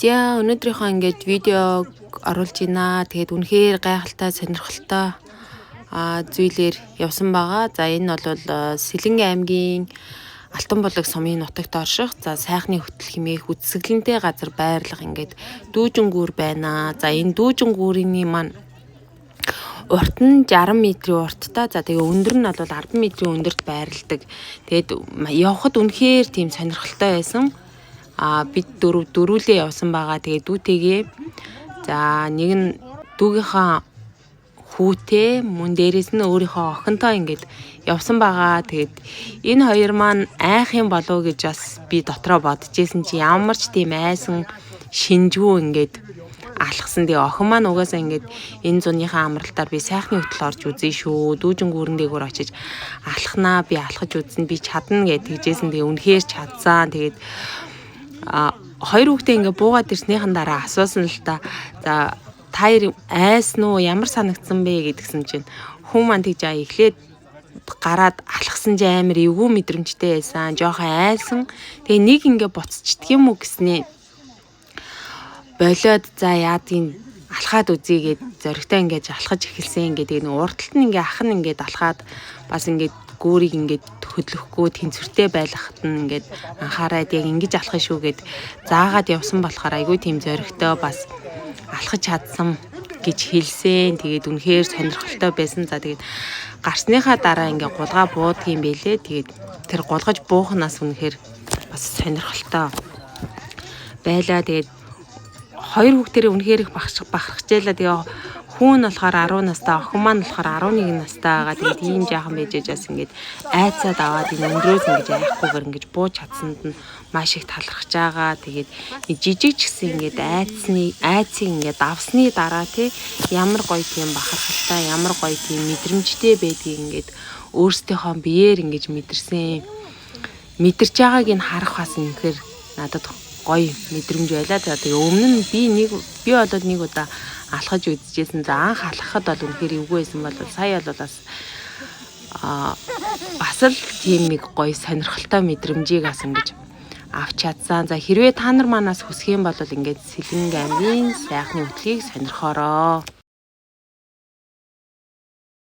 За өнөөдрийнхөө ингээд видеог оруулж байна. Тэгээд үнэхээр гайхалтай сонирхолтой зүйлээр явсан байгаа. За энэ бол Сэлэнгэ аймгийн Алтанбулаг сумын нутагт орших сайхны хөтөл хэмээх үсгэлэнтэй газар байрлах ингээд дүүжин гүүр байна. За энэ дүүжин гүүрийн маань урт нь 60 метрийн урттай. За тэгээ өндөр нь бол 10 метрийн өндөрт байрладаг. Тэгээд явхад үнэхээр тийм сонирхолтой байсан. Бид дөрвөлээ явсан байгаа. Тэгээ дүүтэйгээ за нэг нь дүүгийнхаа хүүтэй мөн дээрээс нь өөрийнхөө охинтой ингээд явсан байгаа. Тэгээд энэ хоёр маань айх юм болов гэж бас би дотроо бодчихсэн чи ямар ч тийм айсан шинжгүй ингээд алхсан. Тэгээ охин маань угаасаа ингээд энэ зуныхаа амралтаар би сайхны хөтөл орж үзье шүү. Дүүжин гүүрэн дээгүүр очиж алхнаа, би алхаж үзнэ, би чадна гэж тэгжсэн. Тэгээ үнэхээр чадсан. Тэгээд хоёр хүүхдээ ингээ буугаад ирснийхэн дараа асуусан л та. За таяр айсан уу, ямар санагдсан бэ гэдгсэн чинь хүн маань тэгж эхлээд гараад алхсан чи амар эвгүй мэдрэмжтэй байсан. Жохон айсан. Тэгээ нэг ингээ буцчихдаг юм уу гэснээ болоод за яадгийн алхаад үзье гэд зөрөгтэй ингээд алхаж эхэлсэн. Ингээд нэг урталт нь ингээ ах нь ингээд алхаад бас ингээд гүүрийг ингээд хөдлөхгүй тэнцвэртэй байлгахад нь ингээд анхаарад яг ингэж алхах шүү гэд заагаад явсан болохоор айгүй тийм зөрөгтэй бас алхаж чадсан гэж хэлсэн. Тэгээд үнэхээр сонирхолтой байсан. За тэгээд гарсныхаа дараа ингээ гулгаа буудгийн байлээ. Тэгээд тэр гулгаж буухнаас үнэхээр бас сонирхолтой байлаа. Тэгээд хоёр хүүхдэрээ үнэхээр их бахархжээлаа. Тэгээ хүн нь болохоор 10 настай, охин маань болохоор 11 настай байгаа. Тэгээд ийм жаахан байжээж бас ингээд айцаад аваад энэ өндрөөс ингэж айхгүйгээр ингэж бууж чадсанд нь маш их талархаж байгаа. Тэгээд жижиг ч гэсэн ингээд айцыг ингээд давсны дараа тий ямар гоё тийм бахархалтай, ямар гоё тийм мэдрэмжтэй байдгийг ингээд өөрсдийнхөө биеэр ингэж мэдэрсэн. Мэдэрч байгааг нь харах бас үнэхээр надад гоё мэдрэмж байлаа. Тэгээ өмнө нь би болоод нэг удаа алхаж үзчихсэн. За анх алхахад бол үнэхээр эвгүй байсан бол сая бол бас л тийм нэг гоё сонирхолтой мэдрэмжийг бас ингэж авч чадсан. За хэрвээ та нар манаас хүсэх юм бол ингээд Сэлэнгэ аймгийн сайхны хөтлгийг сонирхоорой.